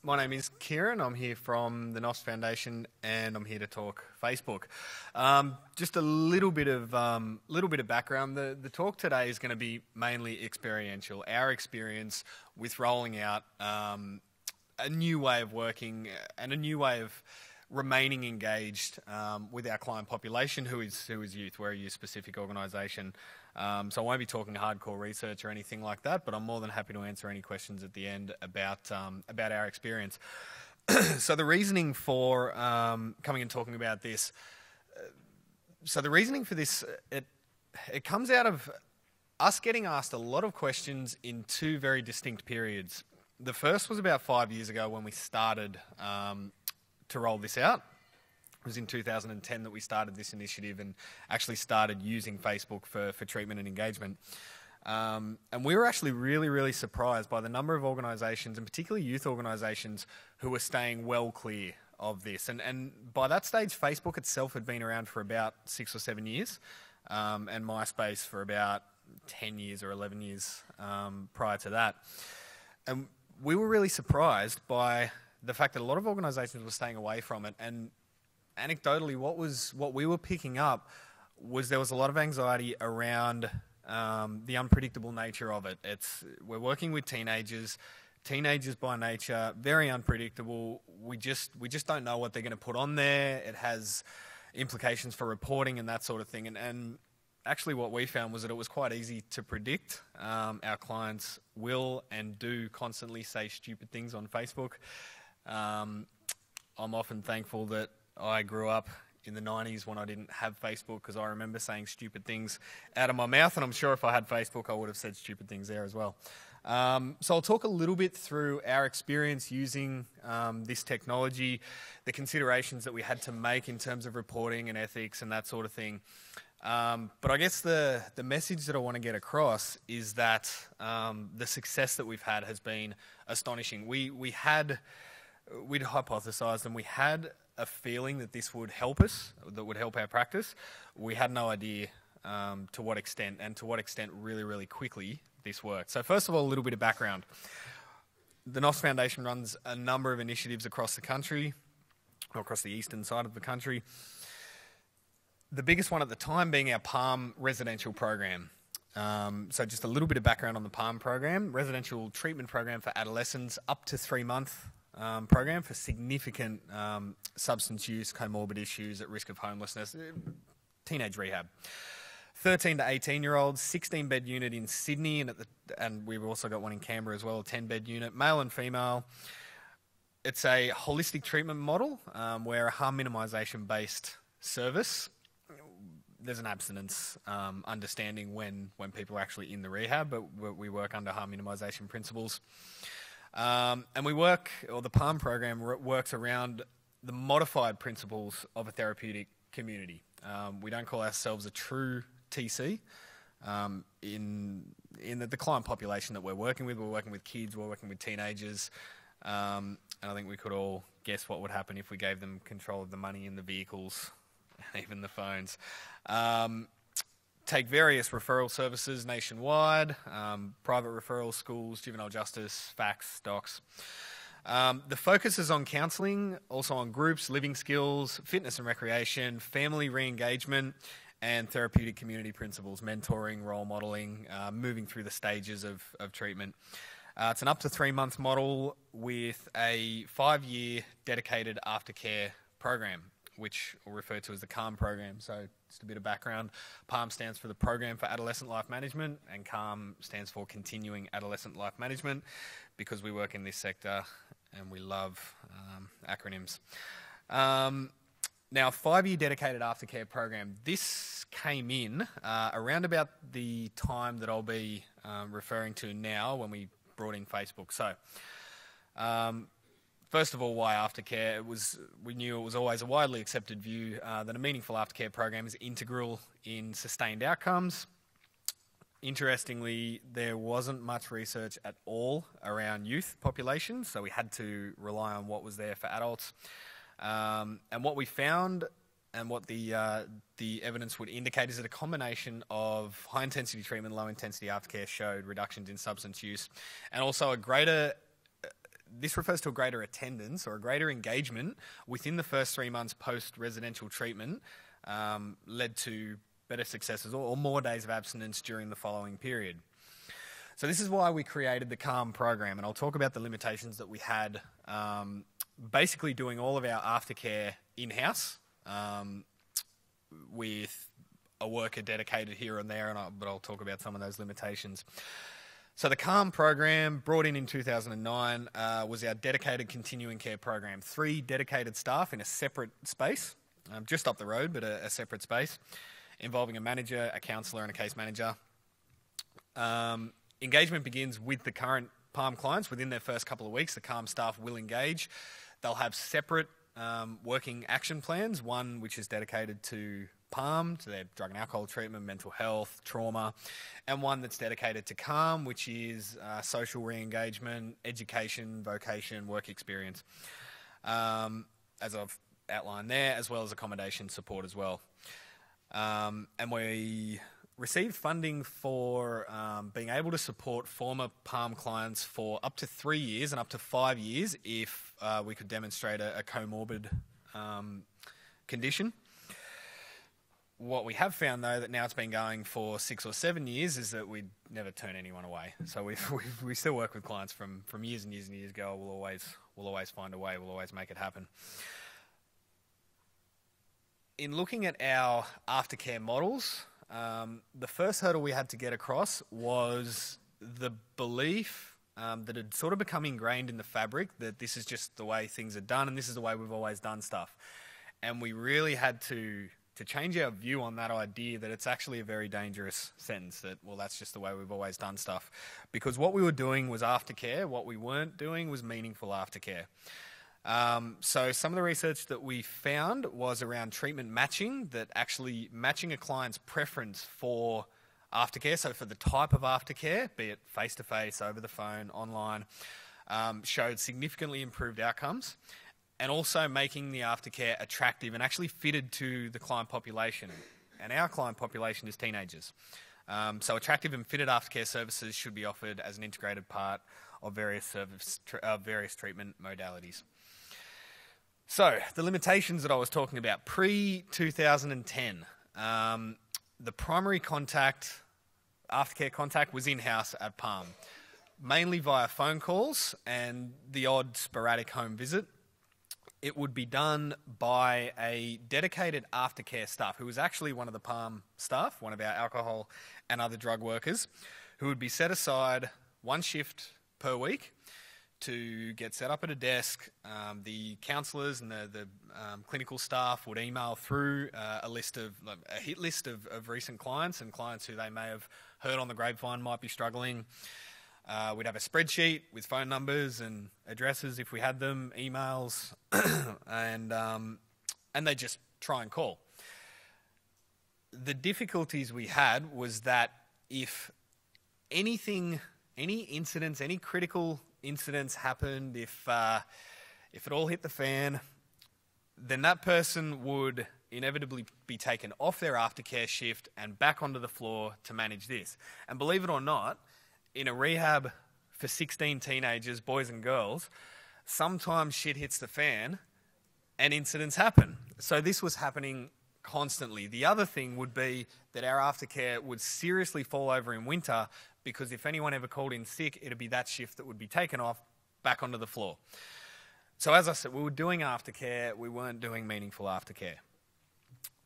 My name is Kieran. I'm here from the NOS Foundation, and I'm here to talk Facebook. Just a little bit of background. The talk today is going to be mainly experiential. Our experience with rolling out a new way of working and a new way of remaining engaged with our client population, who is youth. We're a youth-specific organisation. So I won't be talking hardcore research or anything like that, but I'm more than happy to answer any questions at the end about our experience. So the reasoning for coming and talking about this, it comes out of us getting asked a lot of questions in two very distinct periods. The first was about 5 years ago when we started to roll this out. It was in 2010 that we started this initiative and actually started using Facebook for treatment and engagement. And we were actually really, really surprised by the number of organisations, and particularly youth organisations, who were staying well clear of this. And by that stage, Facebook itself had been around for about 6 or 7 years, and MySpace for about 10 years or 11 years prior to that. And we were really surprised by the fact that a lot of organisations were staying away from it. And anecdotally, what we were picking up was there was a lot of anxiety around the unpredictable nature of it. We're working with teenagers by nature, very unpredictable. We just don't know what they're going to put on there. It has implications for reporting and that sort of thing. And actually what we found was that it was quite easy to predict. Our clients will and do constantly say stupid things on Facebook. I'm often thankful that I grew up in the 90s when I didn't have Facebook, because I remember saying stupid things out of my mouth, and I'm sure if I had Facebook I would have said stupid things there as well. So I'll talk a little bit through our experience using this technology, the considerations that we had to make in terms of reporting and ethics and that sort of thing. But I guess the message that I want to get across is that the success that we've had has been astonishing. We'd hypothesised, and we had a feeling that this would help us, that would help our practice. We had no idea to what extent, and to what extent really, really quickly this worked. So first of all, a little bit of background. The NOS Foundation runs a number of initiatives across the country, or across the eastern side of the country. The biggest one at the time being our PALM residential program. So just a little bit of background on the PALM program, residential treatment program for adolescents, up to 3-month program for significant substance use, comorbid issues, at risk of homelessness, teenage rehab. 13 to 18-year-olds, 16-bed unit in Sydney, and we've also got one in Canberra as well, a 10-bed unit, male and female. It's a holistic treatment model where a harm minimisation based service. There's an abstinence understanding when people are actually in the rehab, but we work under harm minimisation principles. And the PALM program works around the modified principles of a therapeutic community. We don't call ourselves a true TC. In the client population that we're working with kids, we're working with teenagers, and I think we could all guess what would happen if we gave them control of the money and the vehicles, and even the phones. Take various referral services nationwide, private referral, schools, juvenile justice, facts, docs. The focus is on counselling, also on groups, living skills, fitness and recreation, family re-engagement, and therapeutic community principles, mentoring, role modelling, moving through the stages of treatment. It's an up to 3-month model with a 5-year dedicated aftercare program, which we'll refer to as the CALM program. So just a bit of background. PALM stands for the Program for Adolescent Life Management, and CALM stands for Continuing Adolescent Life Management, because we work in this sector and we love acronyms. Now, 5-year dedicated aftercare program. This came in around about the time that I'll be referring to now, when we brought in Facebook. So, first of all, why aftercare? We knew it was always a widely accepted view that a meaningful aftercare program is integral in sustained outcomes. Interestingly, there wasn't much research at all around youth populations, so we had to rely on what was there for adults. And what we found, and what the evidence would indicate, is that a combination of high-intensity treatment, low-intensity aftercare showed reductions in substance use, and also a greater this refers to a greater attendance or a greater engagement within the first 3 months post-residential treatment, led to better successes or more days of abstinence during the following period. So this is why we created the CALM program, and I'll talk about the limitations that we had, basically doing all of our aftercare in-house, with a worker dedicated here and there, but I'll talk about some of those limitations. So the CALM program, brought in 2009, was our dedicated continuing care program. 3 dedicated staff in a separate space, just up the road, but a separate space, involving a manager, a counsellor and a case manager. Engagement begins with the current PALM clients. Within their first couple of weeks, the CALM staff will engage. They'll have separate working action plans, one which is dedicated to PALM, to their drug and alcohol treatment, mental health, trauma, and one that's dedicated to CALM, which is social re-engagement, education, vocation, work experience, as I've outlined there, as well as accommodation support as well. And we received funding for being able to support former PALM clients for up to 3 years and up to 5 years if we could demonstrate a comorbid condition. What we have found, though, that now it's been going for 6 or 7 years, is that we never turn anyone away. So we still work with clients from years and years and years ago. We'll always find a way. We'll always make it happen. In looking at our aftercare models, the first hurdle we had to get across was the belief that had sort of become ingrained in the fabric that this is just the way things are done and this is the way we've always done stuff. And we really had to change our view on that idea that it's actually a very dangerous sentence, that, well, that's just the way we've always done stuff. Because what we were doing was aftercare. What we weren't doing was meaningful aftercare. So some of the research that we found was around treatment matching, that actually matching a client's preference for aftercare, so for the type of aftercare, be it face-to-face, over the phone, online, showed significantly improved outcomes, and also making the aftercare attractive and actually fitted to the client population. And our client population is teenagers. So attractive and fitted aftercare services should be offered as an integrated part of various treatment modalities. So, the limitations that I was talking about, pre-2010, the primary contact, aftercare contact, was in-house at PALM, mainly via phone calls and the odd sporadic home visit. It would be done by a dedicated aftercare staff, who was actually one of the PALM staff, one of our alcohol and other drug workers, who would be set aside 1 shift per week to get set up at a desk. The counsellors and the clinical staff would email through a hit list of recent clients and clients who they may have heard on the grapevine might be struggling. We'd have a spreadsheet with phone numbers and addresses if we had them, emails, and they just try and call. The difficulties we had was that if any incidents, any critical incidents happened, if it all hit the fan, then that person would inevitably be taken off their aftercare shift and back onto the floor to manage this. And believe it or not, in a rehab for 16 teenagers, boys and girls, sometimes shit hits the fan and incidents happen. So this was happening constantly. The other thing would be that our aftercare would seriously fall over in winter, because if anyone ever called in sick, it'd be that shift that would be taken off, back onto the floor. So as I said, we were doing aftercare, we weren't doing meaningful aftercare.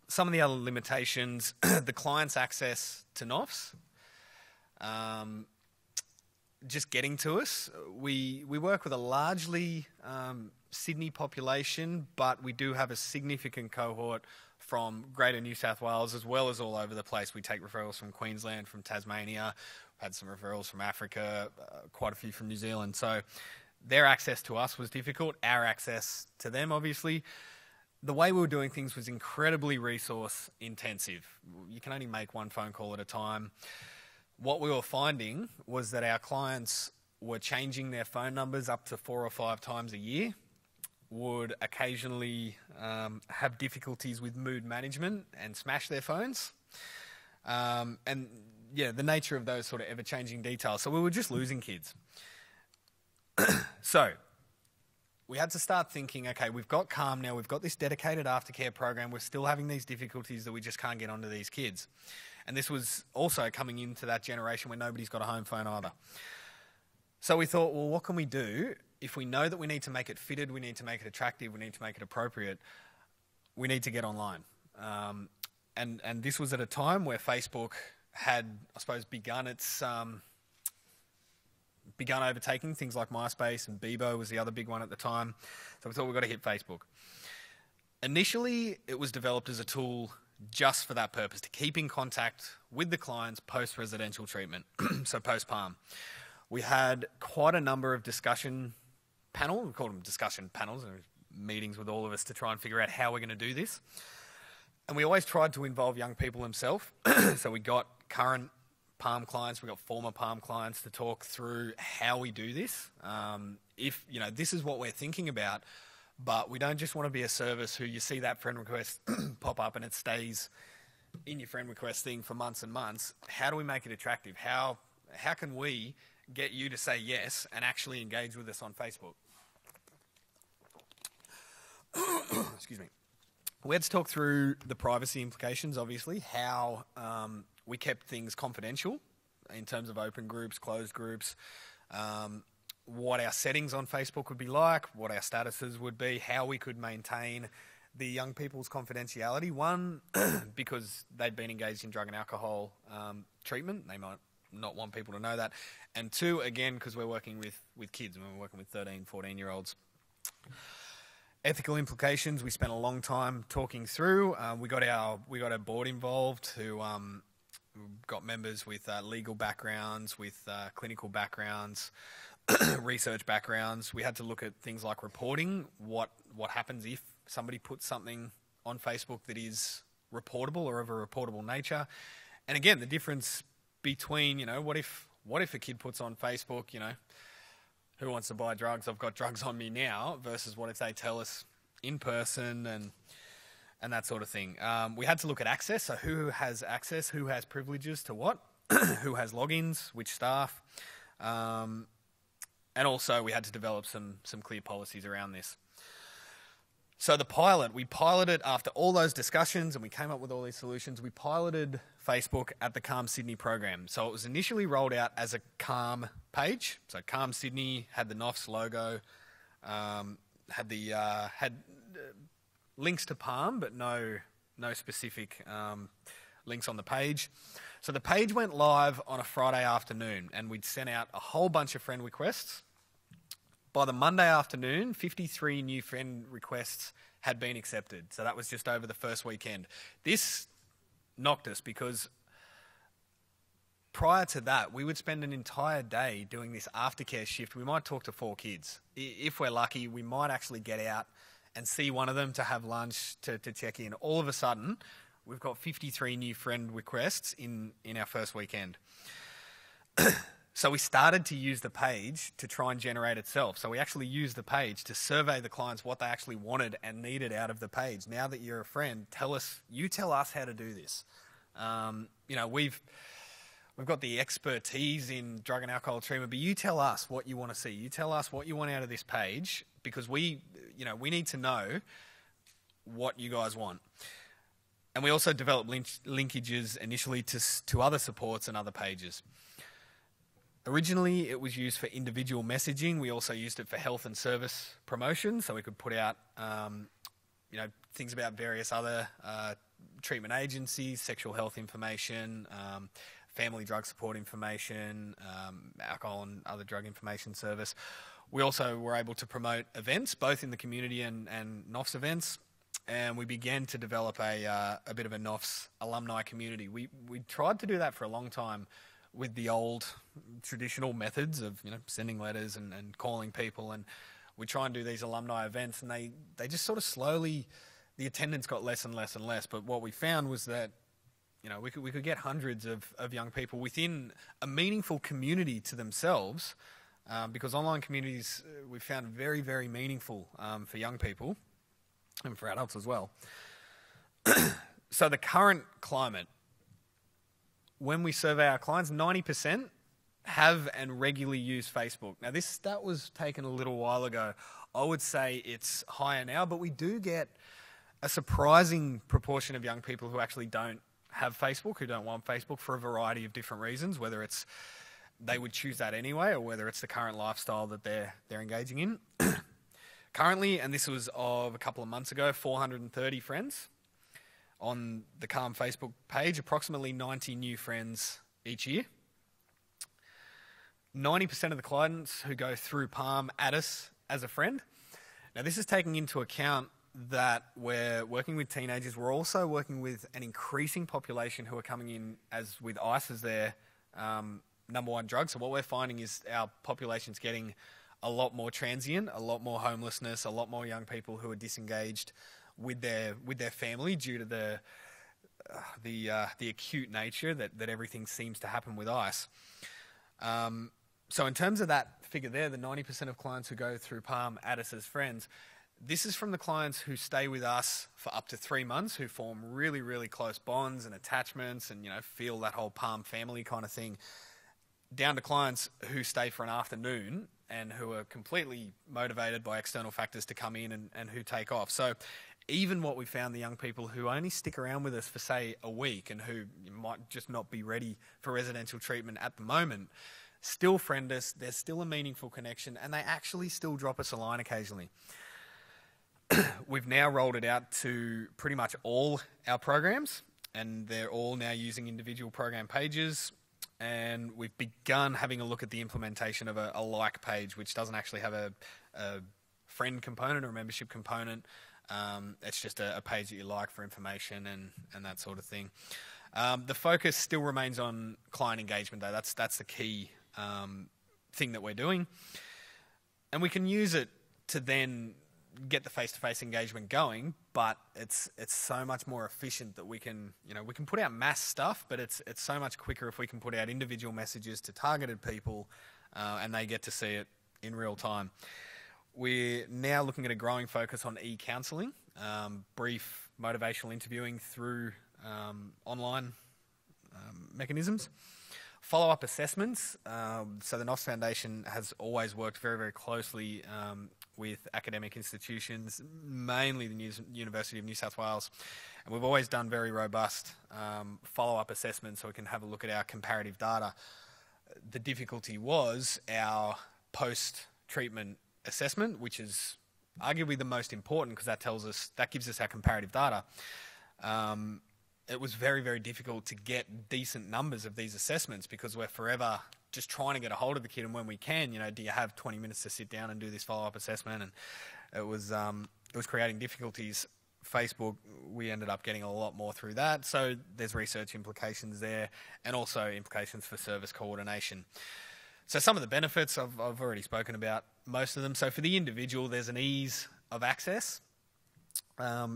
Some of the other limitations, the client's access to NOFs, just getting to us. We work with a largely Sydney population, but we do have a significant cohort from Greater New South Wales, as well as all over the place. We take referrals from Queensland, from Tasmania, had some referrals from Africa, quite a few from New Zealand. So their access to us was difficult, our access to them, obviously. The way we were doing things was incredibly resource intensive. You can only make 1 phone call at a time. What we were finding was that our clients were changing their phone numbers up to 4 or 5 times a year, would occasionally have difficulties with mood management and smash their phones. And yeah, the nature of those sort of ever-changing details. So we were just losing kids. So we had to start thinking, okay, we've got Calm now, we've got this dedicated aftercare program, we're still having these difficulties that we just can't get onto these kids. And this was also coming into that generation where nobody's got a home phone either. So we thought, well, what can we do if we know that we need to make it fitted, we need to make it attractive, we need to make it appropriate, we need to get online. And this was at a time where Facebook had, I suppose, begun overtaking things like MySpace, and Bebo was the other big one at the time. So we thought we've got to hit Facebook. Initially, it was developed as a tool just for that purpose, to keep in contact with the clients post-residential treatment, so post-PALM. We had quite a number of discussion panels, we called them discussion panels, meetings with all of us to try and figure out how we're going to do this. And we always tried to involve young people themselves. So we got current PALM clients, we got former PALM clients to talk through how we do this. If, you know, this is what we're thinking about, but we don't just want to be a service who you see that friend request pop up and it stays in your friend request thing for months and months. How do we make it attractive? How can we get you to say yes and actually engage with us on Facebook? Excuse me. We had to talk through the privacy implications, obviously, how we kept things confidential in terms of open groups, closed groups, what our settings on Facebook would be like, what our statuses would be, how we could maintain the young people's confidentiality. One, because they'd been engaged in drug and alcohol treatment. They might not want people to know that. And two, again, because we're working with kids and we're working with 13, 14-year-olds. Ethical implications, we spent a long time talking through. We got our board involved, who got members with legal backgrounds, with clinical backgrounds, research backgrounds. We had to look at things like reporting, what happens if somebody puts something on Facebook that is reportable or of a reportable nature. And again, the difference between, you know, what if a kid puts on Facebook, you know, who wants to buy drugs? I've got drugs on me now, versus what if they tell us in person and that sort of thing. We had to look at access, so who has access, who has privileges to what, who has logins, which staff, and also we had to develop some clear policies around this. So the pilot, we piloted after all those discussions and we came up with all these solutions, we piloted Facebook at the Calm Sydney program. So it was initially rolled out as a Calm page. So Calm Sydney had the NOFS logo, had links to Palm, but no specific links on the page. So the page went live on a Friday afternoon and we'd sent out a whole bunch of friend requests. By the Monday afternoon, 53 new friend requests had been accepted. So that was just over the first weekend. This knocked us because prior to that, we would spend an entire day doing this aftercare shift. We might talk to 4 kids. If we're lucky, we might actually get out and see one of them to have lunch, to check in. All of a sudden, we've got 53 new friend requests in our first weekend. So we started to use the page to try and generate itself. So we actually used the page to survey the clients what they actually wanted and needed out of the page. Now that you're a friend, tell us how to do this. You know, we've got the expertise in drug and alcohol treatment, but you tell us what you want to see. You tell us what you want out of this page, because we need to know what you guys want. And we also developed linkages initially to other supports and other pages. Originally, it was used for individual messaging. We also used it for health and service promotion, so we could put out, things about various other treatment agencies, sexual health information, family drug support information, alcohol and other drug information service. We also were able to promote events, both in the community and NOFS events, and we began to develop a bit of a NOFS alumni community. We tried to do that for a long time with the old traditional methods of, sending letters and calling people, and we try and do these alumni events, and they just sort of slowly, the attendance got less and less and less. But what we found was that, we could get hundreds of young people within a meaningful community to themselves, because online communities we found very, very meaningful for young people and for adults as well. So the current climate, when we survey our clients, 90% have and regularly use Facebook. Now that was taken a little while ago. I would say it's higher now, but we do get a surprising proportion of young people who actually don't have Facebook, who don't want Facebook for a variety of different reasons, whether it's they would choose that anyway or whether it's the current lifestyle that they're engaging in. Currently, and this was of a couple of months ago, 430 friends on the Calm Facebook page, approximately 90 new friends each year. 90% of the clients who go through Palm add us as a friend. Now, this is taking into account that we're working with teenagers. We're also working with an increasing population who are coming in as with ice as their number one drug. So what we're finding is our population's getting a lot more transient, a lot more homelessness, a lot more young people who are disengaged with their family due to the acute nature that everything seems to happen with ice. So in terms of that figure there, the 90% of clients who go through Palm add us as friends, this is from the clients who stay with us for up to 3 months, who form really, really close bonds and attachments and, feel that whole Palm family kind of thing, down to clients who stay for an afternoon and who are completely motivated by external factors to come in and who take off. So even what we found, the young people who only stick around with us for, say, a week and who might just not be ready for residential treatment at the moment, still friend us, there's still a meaningful connection, and they actually still drop us a line occasionally. We've now rolled it out to pretty much all our programs, and they're all now using individual program pages, and we've begun having a look at the implementation of a like page, which doesn't actually have a friend component or a membership component. It's just a page that you like for information and that sort of thing. The focus still remains on client engagement, though. That's the key thing that we're doing. And we can use it to then get the face-to-face engagement going, but it's so much more efficient that we can put out mass stuff, but it's so much quicker if we can put out individual messages to targeted people and they get to see it in real time. We're now looking at a growing focus on e-counselling, brief motivational interviewing through online mechanisms. Follow-up assessments. So the NOS Foundation has always worked very, very closely with academic institutions, mainly the University of New South Wales. And we've always done very robust follow-up assessments so we can have a look at our comparative data. The difficulty was our post-treatment assessment, which is arguably the most important because that gives us our comparative data. It was very, very difficult to get decent numbers of these assessments because we're forever just trying to get a hold of the kid, and when we can, do you have 20 minutes to sit down and do this follow-up assessment? And it was creating difficulties. Facebook, we ended up getting a lot more through that, so there's research implications there and also implications for service coordination. So some of the benefits I've already spoken about most of them. So for the individual, there's an ease of access.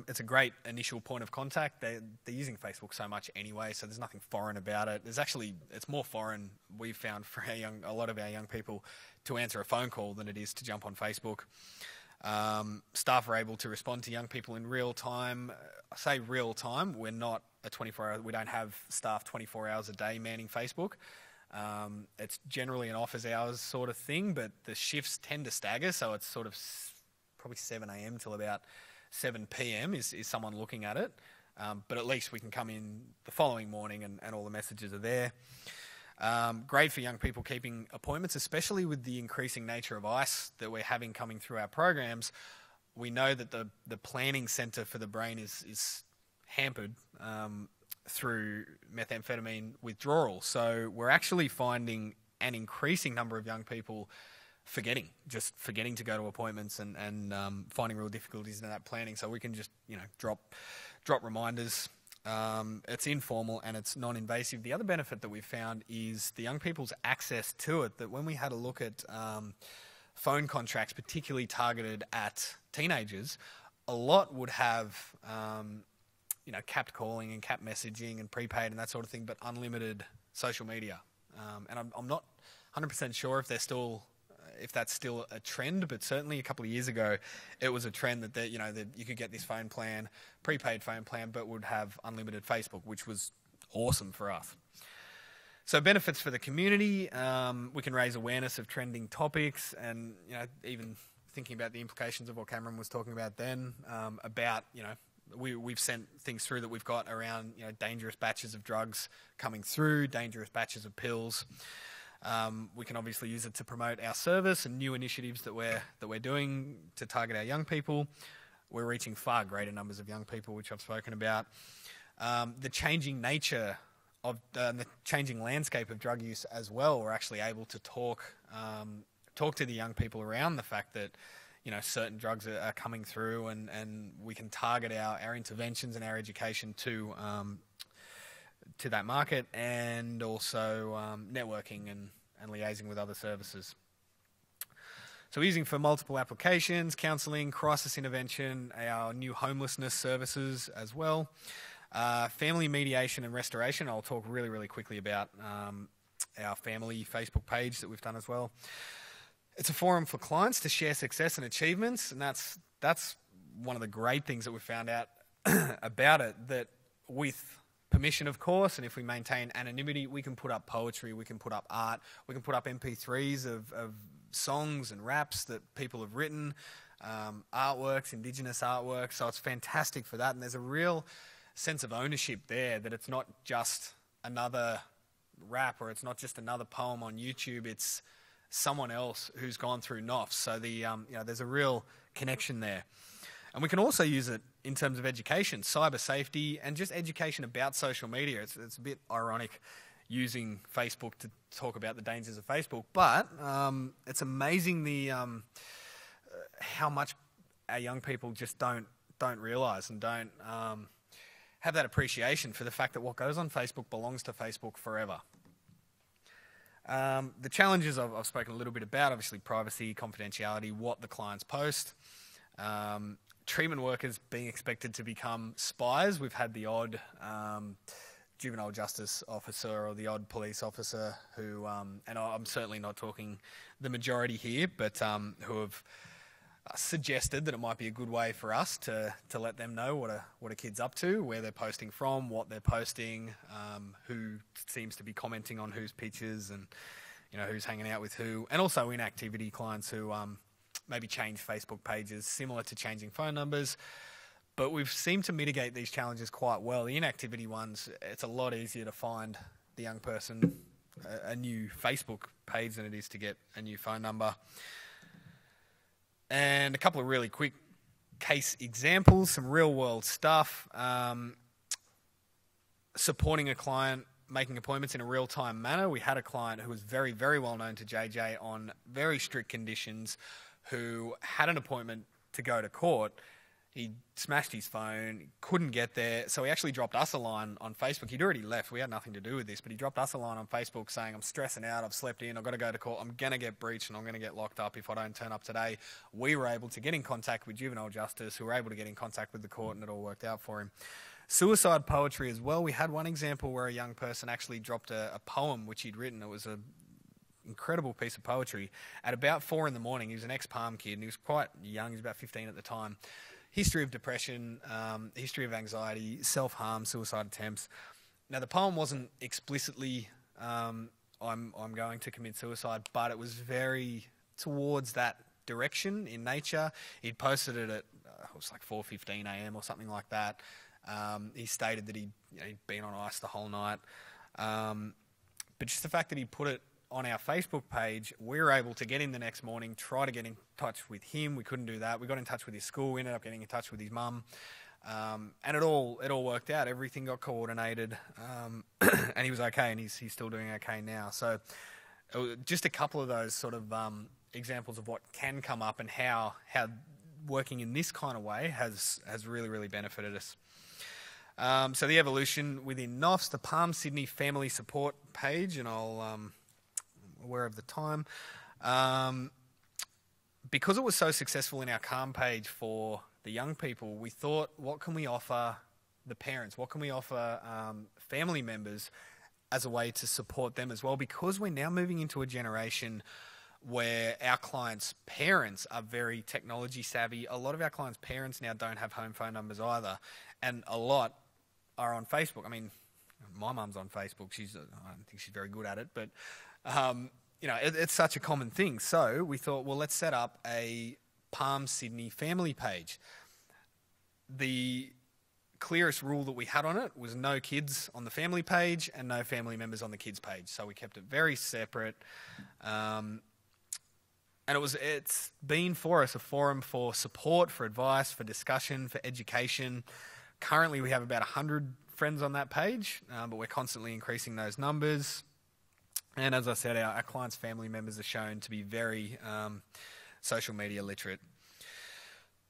It's a great initial point of contact. They're using Facebook so much anyway, so there's nothing foreign about it. It's more foreign, we've found, for a lot of our young people to answer a phone call than it is to jump on Facebook. Staff are able to respond to young people in real time. I say real time, we're not a 24-hour, we don't have staff 24 hours a day manning Facebook. It's generally an office hours sort of thing, but the shifts tend to stagger, so it's sort of probably 7 a.m. till about 7 p.m. is someone looking at it, but at least we can come in the following morning and all the messages are there. Great for young people keeping appointments, especially with the increasing nature of ice that we're having coming through our programs. We know that the planning centre for the brain is hampered through methamphetamine withdrawal. So we're actually finding an increasing number of young people forgetting to go to appointments and finding real difficulties in that planning. So we can just drop reminders. It's informal and it's non-invasive. The other benefit that we've found is the young people's access to it, that when we had a look at phone contracts, particularly targeted at teenagers, a lot would have capped calling and capped messaging and prepaid and that sort of thing, but unlimited social media. And I'm not 100% sure if that's still a trend, but certainly a couple of years ago, it was a trend that you could get this phone plan, prepaid phone plan, but would have unlimited Facebook, which was awesome for us. So benefits for the community, we can raise awareness of trending topics and even thinking about the implications of what Cameron was talking about then, about, we've sent things through that we've got around, dangerous batches of drugs coming through, dangerous batches of pills. We can obviously use it to promote our service and new initiatives that we're doing to target our young people. We're reaching far greater numbers of young people, which I've spoken about. The changing nature of the changing landscape of drug use as well. We're actually able to talk to the young people around the fact that certain drugs are coming through, and we can target our interventions and our education to that market, and also networking and liaising with other services. So we're using for multiple applications, counselling, crisis intervention, our new homelessness services as well, family mediation and restoration. I'll talk really, really quickly about our family Facebook page that we've done as well. It's a forum for clients to share success and achievements, and that's one of the great things that we've found out about it, that with permission, of course, and if we maintain anonymity, we can put up poetry, we can put up art, we can put up MP3s of songs and raps that people have written, artworks, Indigenous artwork. So it's fantastic for that, and there's a real sense of ownership there, that it's not just another rap or it's not just another poem on YouTube, it's someone else who's gone through NOFs. So there's a real connection there. And we can also use it in terms of education, cyber safety, and just education about social media. It's a bit ironic using Facebook to talk about the dangers of Facebook, but it's amazing how much our young people just don't realise and don't have that appreciation for the fact that what goes on Facebook belongs to Facebook forever. The challenges I've spoken a little bit about, obviously privacy, confidentiality, what the clients post. Treatment workers being expected to become spies. We've had the odd juvenile justice officer or the odd police officer who, and I'm certainly not talking the majority here, but who have suggested that it might be a good way for us to let them know what a kid's up to, where they're posting from, what they're posting, who seems to be commenting on whose pictures, and who's hanging out with who, and also inactivity clients who maybe change Facebook pages, similar to changing phone numbers. But we've seemed to mitigate these challenges quite well. The inactivity ones, it's a lot easier to find the young person a new Facebook page than it is to get a new phone number. And a couple of really quick case examples, some real world stuff. Supporting a client, making appointments in a real time manner. We had a client who was very, very well known to JJ on very strict conditions, who had an appointment to go to court. He smashed his phone, couldn't get there, so he actually dropped us a line on Facebook. He'd already left, we had nothing to do with this, but he dropped us a line on Facebook saying, I'm stressing out, I've slept in, I've got to go to court, I'm going to get breached and I'm going to get locked up if I don't turn up today. We were able to get in contact with juvenile justice, who were able to get in contact with the court, and it all worked out for him. Suicide poetry as well. We had one example where a young person actually dropped a poem which he'd written. It was an incredible piece of poetry. At about 4 a.m, he was an ex-Palm kid, and he was quite young, he was about 15 at the time. History of depression, history of anxiety, self-harm, suicide attempts. Now, the poem wasn't explicitly, I'm going to commit suicide, but it was very towards that direction in nature. He'd posted it at, it was like 4:15 a.m. or something like that. He stated that he'd been on ice the whole night. But just the fact that he put it on our Facebook page, we were able to get in the next morning, try to get in touch with him. We couldn't do that. We got in touch with his school. We ended up getting in touch with his mum. And it all worked out. Everything got coordinated. And he was okay, and he's still doing okay now. So just a couple of those sort of examples of what can come up, and how working in this kind of way has really, really benefited us. So the evolution within NOFs, the Palm Sydney Family Support page, and I'm aware of the time. Because it was so successful in our Calm page for the young people, we thought, what can we offer the parents? What can we offer family members as a way to support them as well? Because we're now moving into a generation where our clients' parents are very technology savvy. A lot of our clients' parents now don't have home phone numbers either, and a lot are on Facebook. I mean, my mum's on Facebook. I don't think she's very good at it, but it's such a common thing. So we thought, well, let's set up a Palm Sydney family page. The clearest rule that we had on it was no kids on the family page and no family members on the kids page. So we kept it very separate. And it's been for us a forum for support, for advice, for discussion, for education. Currently we have about 100 friends on that page, but we're constantly increasing those numbers. And as I said, our clients' family members are shown to be very social media literate.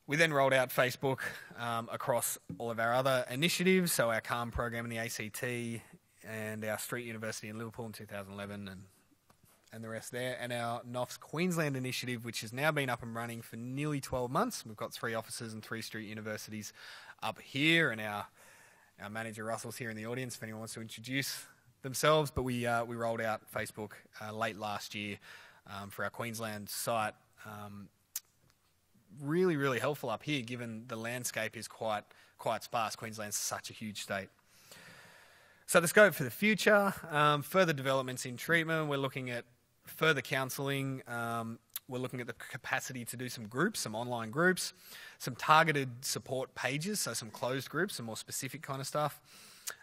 We then rolled out Facebook across all of our other initiatives, so our CALM program in the ACT and our Street University in Liverpool in 2011 and the rest there, and our NOFS Queensland initiative, which has now been up and running for nearly 12 months. We've got 3 offices and 3 street universities up here, and our manager Russell's here in the audience if anyone wants to introduce themselves. But we rolled out Facebook late last year for our Queensland site. Really, really helpful up here, given the landscape is quite sparse. Queensland's such a huge state. So the scope for the future, further developments in treatment. We're looking at further counselling. We're looking at the capacity to do some groups, some online groups, some targeted support pages, so some closed groups, some more specific kind of stuff.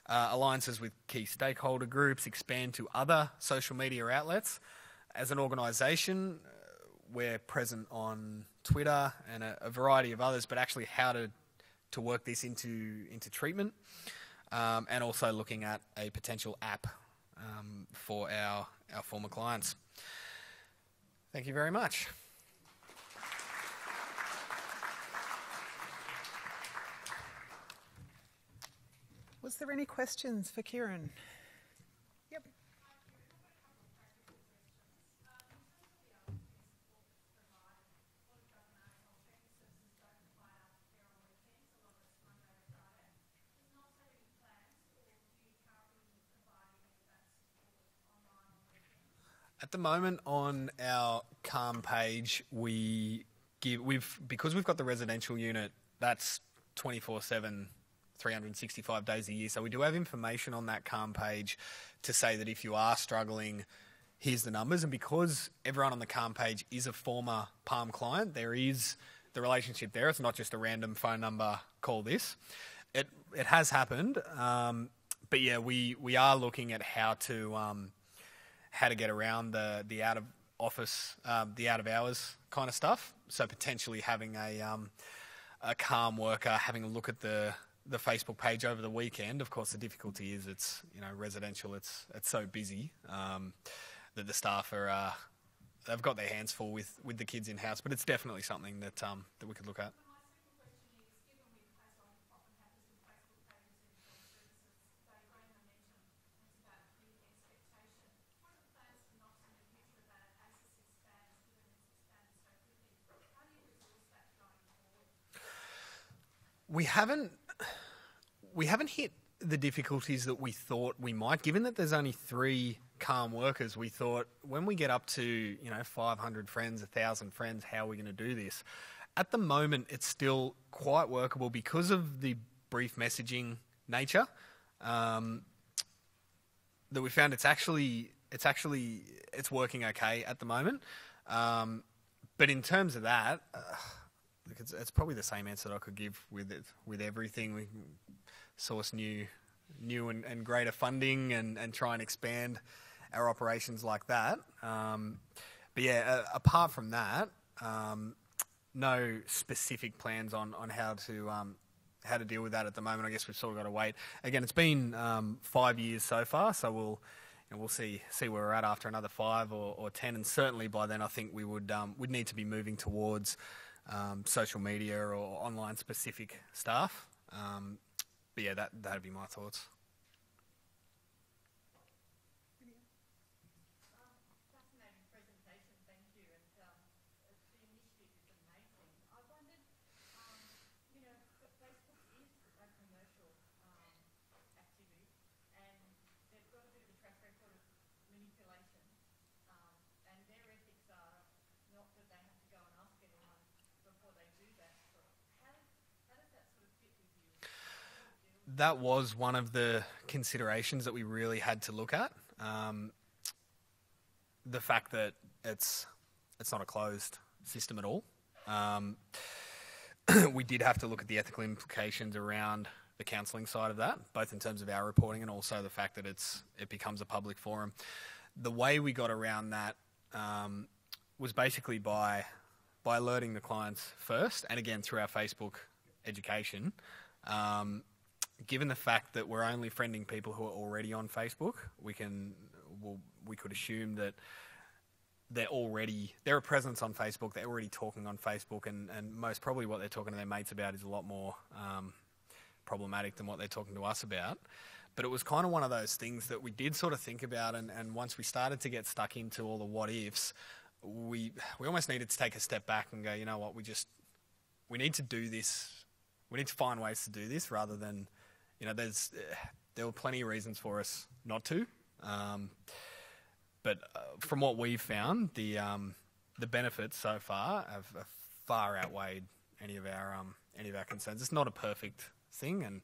Alliances with key stakeholder groups, expand to other social media outlets. As an organisation, we're present on Twitter and a variety of others, but actually how to work this into treatment, and also looking at a potential app for our former clients. Thank you very much. Was there any questions for Kieran? Yep. At the moment on our CALM page, because we've got the residential unit, that's 24/7, 365 days a year. So we do have information on that CALM page to say that if you are struggling, here's the numbers. And because everyone on the CALM page is a former Palm client, there is the relationship there. It's not just a random phone number, call this. It has happened. But yeah, we are looking at how to get around the out of office, the out of hours kind of stuff. So potentially having a CALM worker having a look at the Facebook page over the weekend. Of course, the difficulty is it's residential. It's so busy that the staff are they've got their hands full with the kids in house. But it's definitely something that we could look at. We haven't hit the difficulties that we thought we might. Given that there's only 3 CALM workers, we thought when we get up to 500 friends, 1,000 friends, how are we going to do this? At the moment, it's still quite workable because of the brief messaging nature. That we found it's working okay at the moment. But in terms of that. It's probably the same answer that I could give with everything. We source new and greater funding and try and expand our operations like that. But yeah, apart from that, no specific plans on how to deal with that at the moment. I guess we've sort of got to wait. Again, it's been 5 years so far, so we'll see where we're at after another 5 or 10, and certainly by then I think we would need to be moving towards social media or online specific stuff. But yeah, that'd be my thoughts. Fascinating presentation, thank you. And the initiative is amazing. I wondered, Facebook is a commercial activity, and they've got a bit of a track record of manipulation, and their ethics are not that they have to go and ask anyone before they do that. How does that sort of fit with you? That was one of the considerations that we really had to look at. The fact that it's not a closed system at all. We did have to look at the ethical implications around the counselling side of that, both in terms of our reporting and also the fact that it becomes a public forum. The way we got around that was basically by alerting the clients first, and again through our Facebook education. Given the fact that we're only friending people who are already on Facebook, we could assume that they're a presence on Facebook, they're already talking on Facebook, and most probably what they're talking to their mates about is a lot more problematic than what they're talking to us about. But it was kind of one of those things that we did sort of think about, and once we started to get stuck into all the what ifs, we almost needed to take a step back and go, you know what, we need to do this. We need to find ways to do this rather than, there were plenty of reasons for us not to. But from what we've found, the benefits so far have far outweighed any of our concerns. It's not a perfect thing, and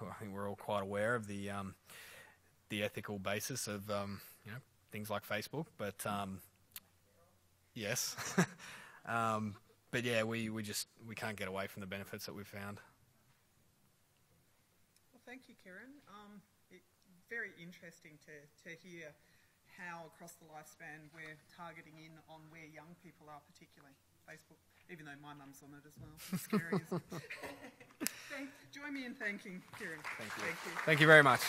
I think we're all quite aware of the ethical basis of things like Facebook. But yes, but yeah, we can't get away from the benefits that we've found. Well, thank you, Kieran. Very interesting to hear how across the lifespan we're targeting in on where young people are, particularly Facebook, even though my mum's on it as well. It's scary, isn't it? Join me in thanking Kieran. Thank you. Thank you. Thank you very much.